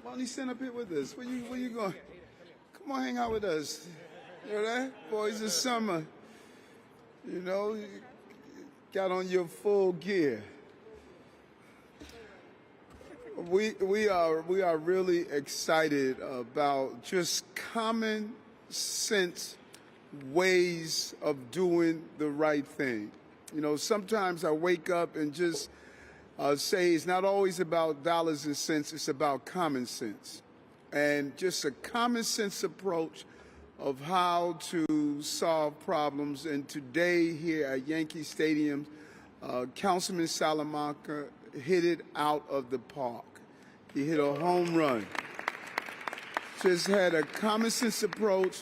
Why don't you stand up here with us? Where you going? Come on, hang out with us. You know that? Boys of summer. You know, you got on your full gear. We are really excited about just common sense ways of doing the right thing. You know, sometimes I wake up and just say it's not always about dollars and cents, it's about common sense. And just a common sense approach of how to solve problems. And today here at Yankee Stadium, Councilman Salamanca hit it out of the park. He hit a home run. Just had a common sense approach.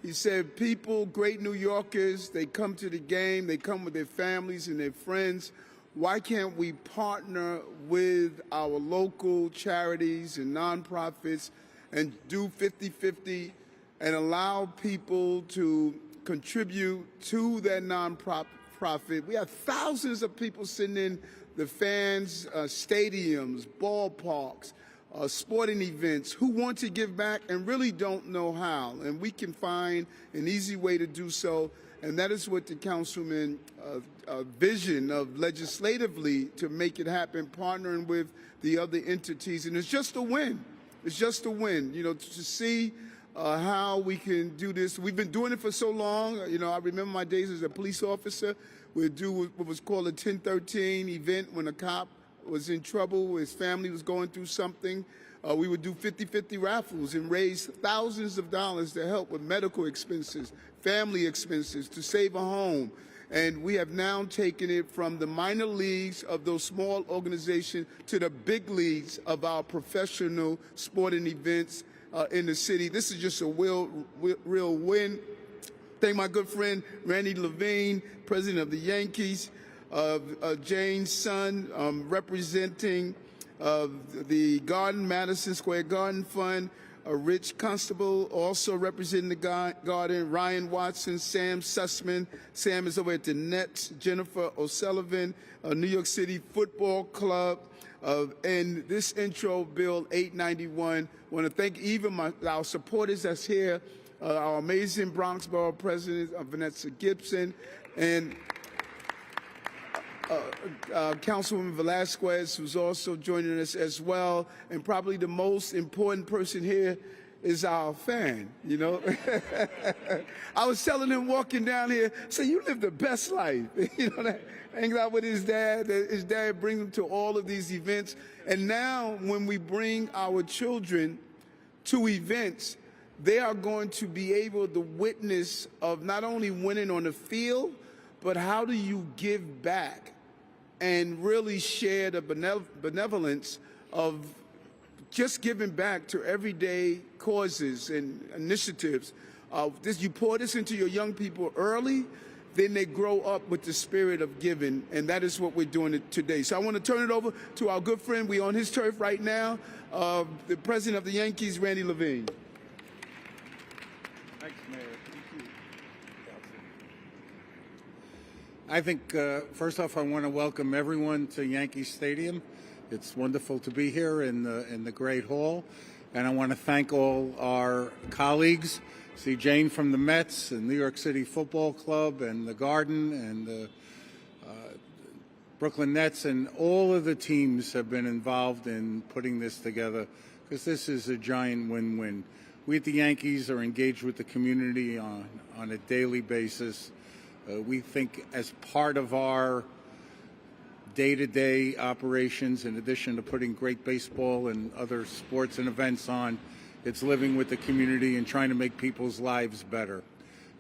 He said people, great New Yorkers, they come to the game, they come with their families and their friends. Why can't we partner with our local charities and nonprofits and do 50-50 and allow people to contribute to that nonprofit? We have thousands of people sitting in the fans, stadiums, ballparks, sporting events who want to give back and really don't know how. And we can find an easy way to do so. And that is what the councilman vision of legislatively to make it happen, partnering with the other entities. And it's just a win. It's just a win, you know, to see how we can do this. We've been doing it for so long. You know, I remember my days as a police officer. We'd do what was called a 1013 event when a cop was in trouble, his family was going through something. We would do 50-50 raffles and raise thousands of dollars to help with medical expenses, family expenses, to save a home. And we have now taken it from the minor leagues of those small organizations to the big leagues of our professional sporting events in the city. This is just a real win. Thank my good friend Randy Levine, president of the Yankees, Jane's son, representing the Madison Square Garden Fund, Rich Constable, also representing the Garden, Ryan Watson, Sam Sussman. Sam is over at the Nets, Jennifer O'Sullivan, New York City Football Club, and this intro bill 891. I want to thank even our supporters that's here, our amazing Bronx Borough President, Vanessa Gibson, and Councilwoman Velasquez, who's also joining us as well. And probably the most important person here is our fan, you know. I was telling him walking down here, so you live the best life. You know, that hanging out with his dad. His dad brings him to all of these events. And now when we bring our children to events, they are going to be able to witness of not only winning on the field, but how do you give back and really share the benevolence of just giving back to everyday causes and initiatives. You pour this into your young people early, then they grow up with the spirit of giving, and that is what we're doing today. So I want to turn it over to our good friend. We're on his turf right now, the president of the Yankees, Randy Levine. Thanks, Mayor. Thank you. I think, first off, I want to welcome everyone to Yankee Stadium. It's wonderful to be here in the Great Hall. And I want to thank all our colleagues. See Jane from the Mets and New York City Football Club and the Garden and the Brooklyn Nets, and all of the teams have been involved in putting this together, because this is a giant win-win. We at the Yankees are engaged with the community on a daily basis. We think as part of our day-to-day operations, in addition to putting great baseball and other sports and events on, it's living with the community and trying to make people's lives better.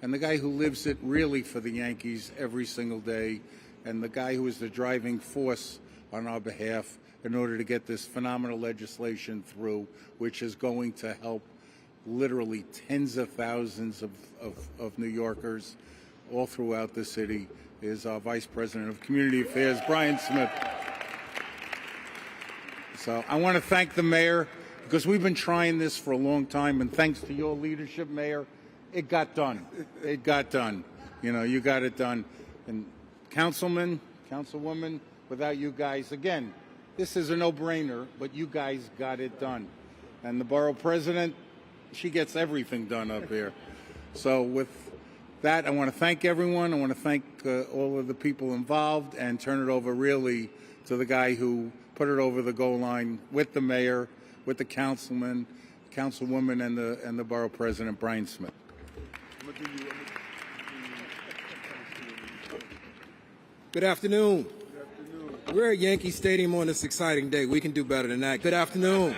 And the guy who lives it really for the Yankees every single day, and the guy who is the driving force on our behalf in order to get this phenomenal legislation through, which is going to help literally tens of thousands of New Yorkers all throughout the city, is our Vice President of Community Affairs, Brian Smith. So I want to thank the mayor because we've been trying this for a long time, and thanks to your leadership, Mayor, it got done. It got done. You know, you got it done. And councilman, councilwoman, without you guys, again, this is a no-brainer, but you guys got it done. And the borough president, she gets everything done up here. So with that, I want to thank everyone. I want to thank all of the people involved and turn it over really to the guy who put it over the goal line with the mayor, with the councilman, councilwoman, and the borough president, Brian Smith. Good afternoon. We're at Yankee Stadium on this exciting day. We can do better than that. Good afternoon.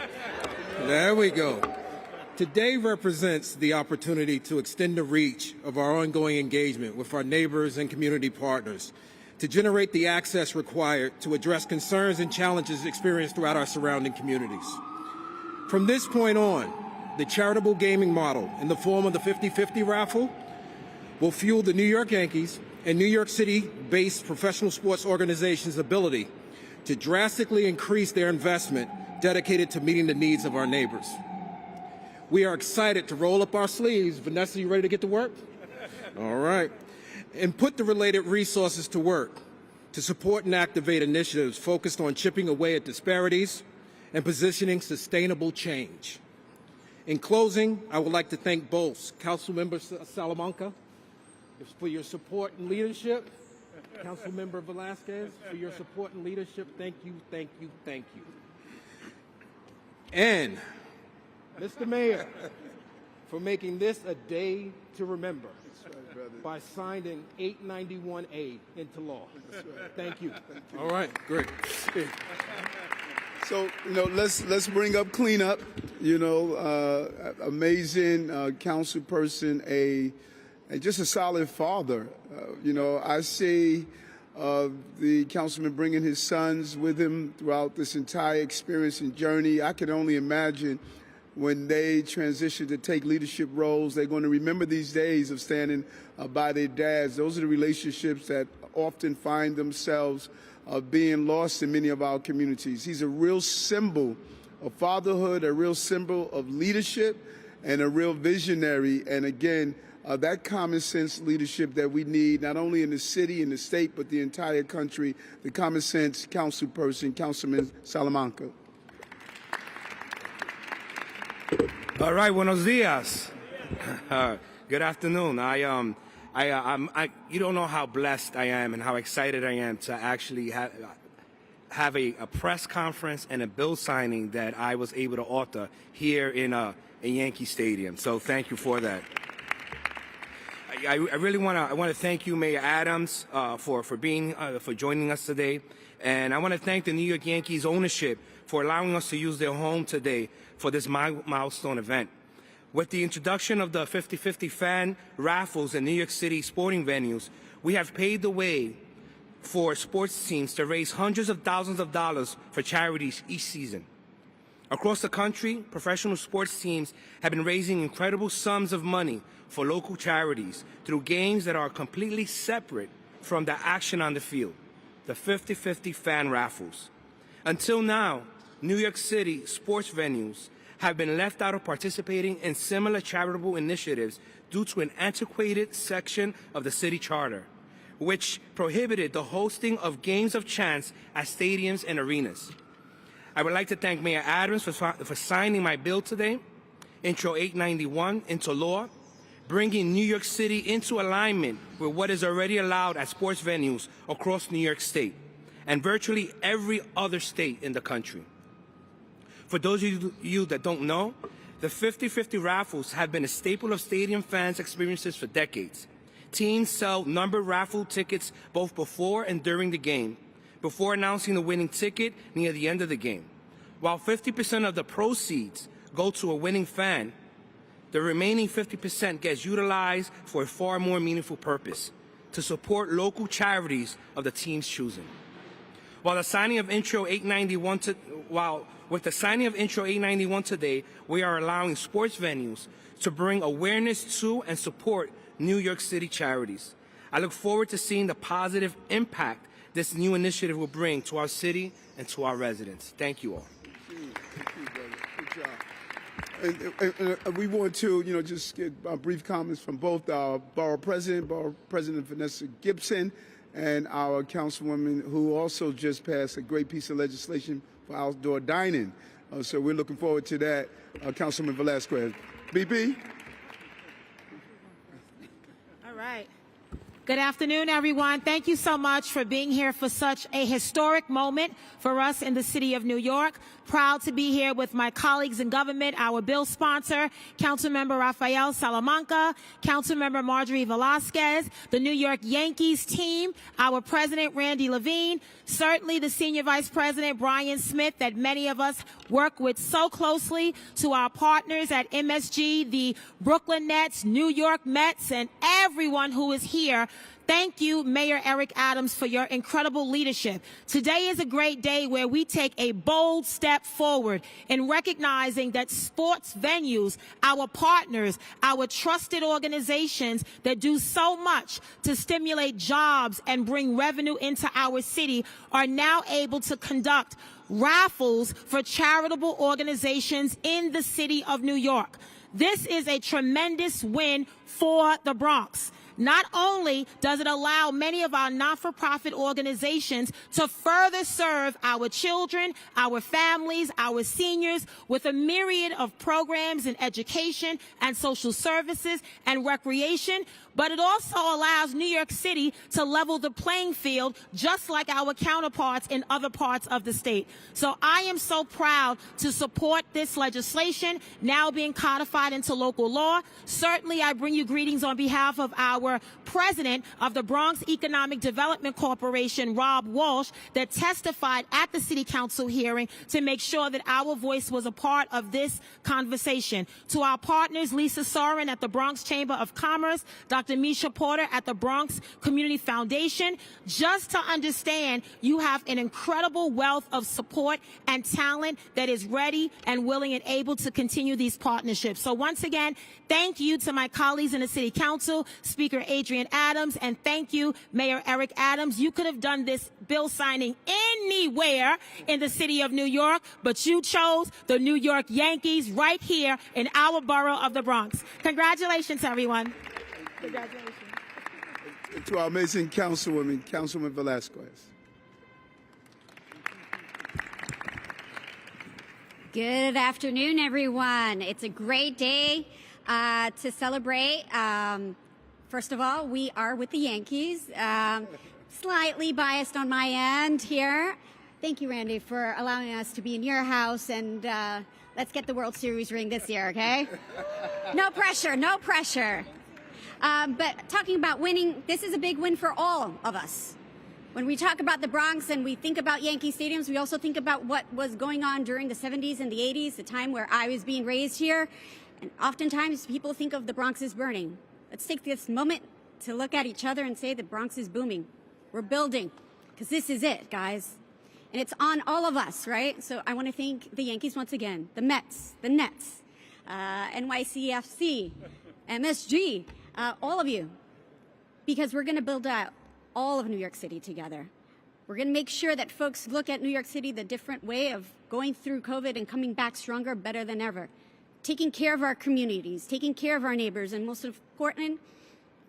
There we go. Today represents the opportunity to extend the reach of our ongoing engagement with our neighbors and community partners to generate the access required to address concerns and challenges experienced throughout our surrounding communities. From this point on, the charitable gaming model in the form of the 50-50 raffle will fuel the New York Yankees and New York City-based professional sports organizations' ability to drastically increase their investment dedicated to meeting the needs of our neighbors. We are excited to roll up our sleeves. Vanessa, you ready to get to work? All right. And put the related resources to work to support and activate initiatives focused on chipping away at disparities and positioning sustainable change. In closing, I would like to thank both Councilmember Salamanca for your support and leadership. Councilmember Velasquez, for your support and leadership. Thank you, thank you, thank you. And Mr. Mayor, for making this a day to remember by signing 891A into law. Thank you. All right, great. So, let's bring up cleanup. Amazing council person, and just a solid father. I see the councilman bringing his sons with him throughout this entire experience and journey. I can only imagine when they transition to take leadership roles, they're going to remember these days of standing by their dads. Those are the relationships that often find themselves being lost in many of our communities. He's a real symbol of fatherhood, a real symbol of leadership, and a real visionary. And again, that common sense leadership that we need, not only in the city, in the state, but the entire country, the common sense council person, Councilman Salamanca. All right, buenos dias. Good afternoon. You don't know how blessed I am and how excited I am to actually have a press conference and a bill signing that I was able to author here in Yankee Stadium. So thank you for that. I really want to thank you, Mayor Adams, for joining us today, and I want to thank the New York Yankees ownership for allowing us to use their home today for this milestone event. With the introduction of the 50-50 fan raffles in New York City sporting venues, we have paved the way for sports teams to raise hundreds of thousands of dollars for charities each season. Across the country, professional sports teams have been raising incredible sums of money for local charities through games that are completely separate from the action on the field, the 50-50 fan raffles. Until now, New York City sports venues have been left out of participating in similar charitable initiatives due to an antiquated section of the city charter, which prohibited the hosting of games of chance at stadiums and arenas. I would like to thank Mayor Adams for signing my bill today, Intro 891, into law, bringing New York City into alignment with what is already allowed at sports venues across New York State and virtually every other state in the country. For those of you that don't know, the 50-50 raffles have been a staple of stadium fans' experiences for decades. Teams sell numbered raffle tickets both before and during the game, before announcing the winning ticket near the end of the game. While 50% of the proceeds go to a winning fan, the remaining 50% gets utilized for a far more meaningful purpose, to support local charities of the team's choosing. With the signing of Intro 891 today, we are allowing sports venues to bring awareness to and support New York City charities. I look forward to seeing the positive impact this new initiative will bring to our city and to our residents. Thank you all. Thank you, brother. Good job. And we want to, just get brief comments from both our Borough President Vanessa Gibson, and our councilwoman who also just passed a great piece of legislation for outdoor dining. So we're looking forward to that. Councilman Velasquez. BB? All right. Good afternoon, everyone. Thank you so much for being here for such a historic moment for us in the city of New York. Proud to be here with my colleagues in government, our bill sponsor, Councilmember Rafael Salamanca, Councilmember Marjorie Velasquez, the New York Yankees team, our president, Randy Levine, certainly the senior vice president, Brian Smith, that many of us work with so closely, to our partners at MSG, the Brooklyn Nets, New York Mets, and everyone who is here. Thank you, Mayor Eric Adams, for your incredible leadership. Today is a great day where we take a bold step forward in recognizing that sports venues, our partners, our trusted organizations that do so much to stimulate jobs and bring revenue into our city, are now able to conduct raffles for charitable organizations in the city of New York. This is a tremendous win for the Bronx. Not only does it allow many of our not-for-profit organizations to further serve our children, our families, our seniors with a myriad of programs in education and social services and recreation, but it also allows New York City to level the playing field just like our counterparts in other parts of the state. So I am so proud to support this legislation now being codified into local law. Certainly I bring you greetings on behalf of our president of the Bronx Economic Development Corporation, Rob Walsh, that testified at the city council hearing to make sure that our voice was a part of this conversation. To our partners, Lisa Soren at the Bronx Chamber of Commerce, Dr. Misha Porter at the Bronx Community Foundation, just to understand you have an incredible wealth of support and talent that is ready and willing and able to continue these partnerships. So once again, thank you to my colleagues in the City Council, Speaker Adrian Adams, and thank you, Mayor Eric Adams. You could have done this bill signing anywhere in the city of New York, but you chose the New York Yankees right here in our borough of the Bronx. Congratulations, everyone. Congratulations. To our amazing councilwoman, Councilman Velasquez. Good afternoon, everyone. It's a great day to celebrate. First of all, we are with the Yankees. Slightly biased on my end here. Thank you, Randy, for allowing us to be in your house, and let's get the World Series ring this year, okay? No pressure, no pressure. But talking about winning, this is a big win for all of us. When we talk about the Bronx and we think about Yankee Stadiums, we also think about what was going on during the 70s and the 80s, the time where I was being raised here. And oftentimes people think of the Bronx as burning. Let's take this moment to look at each other and say the Bronx is booming. We're building, because this is it, guys. And it's on all of us, right? So I want to thank the Yankees once again, the Mets, the Nets, NYCFC, MSG, all of you, because we're going to build out all of New York City together. We're going to make sure that folks look at New York City the different way of going through COVID and coming back stronger, better than ever. Taking care of our communities, taking care of our neighbors, and most important,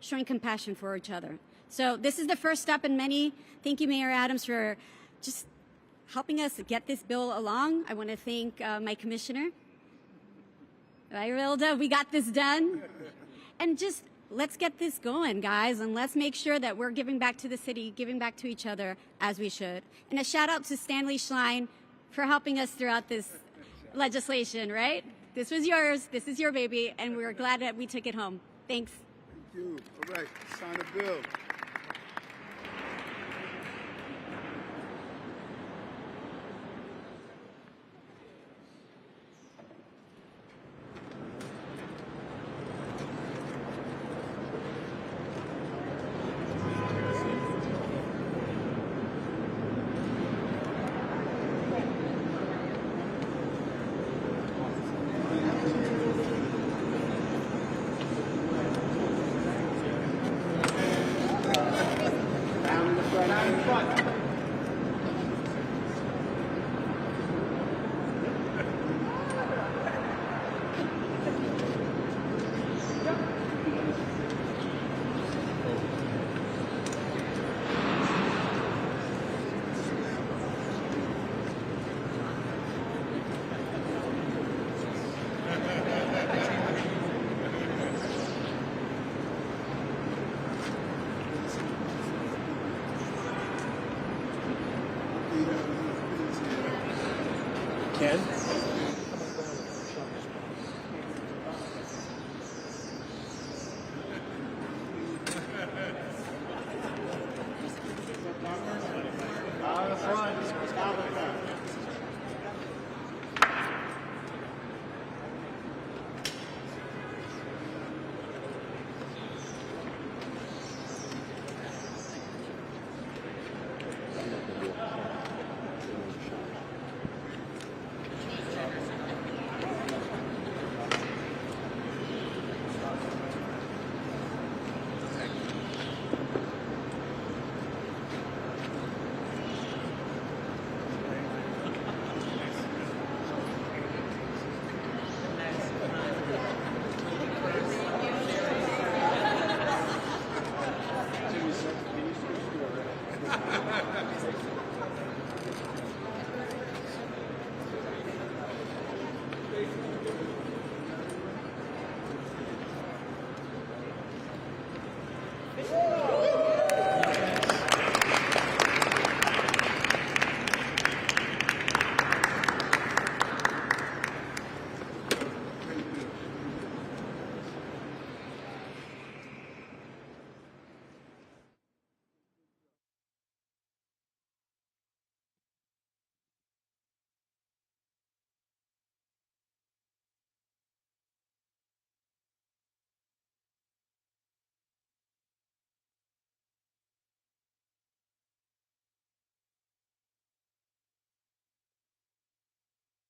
showing compassion for each other. So this is the first step in many. Thank you, Mayor Adams, for just helping us get this bill along. I want to thank my commissioner, Irilda. We got this done. And just let's get this going, guys, and let's make sure that we're giving back to the city, giving back to each other as we should. And a shout out to Stanley Schlein for helping us throughout this legislation, right? This was yours, this is your baby, and we're glad that we took it home. Thanks. Thank you. All right, sign a bill.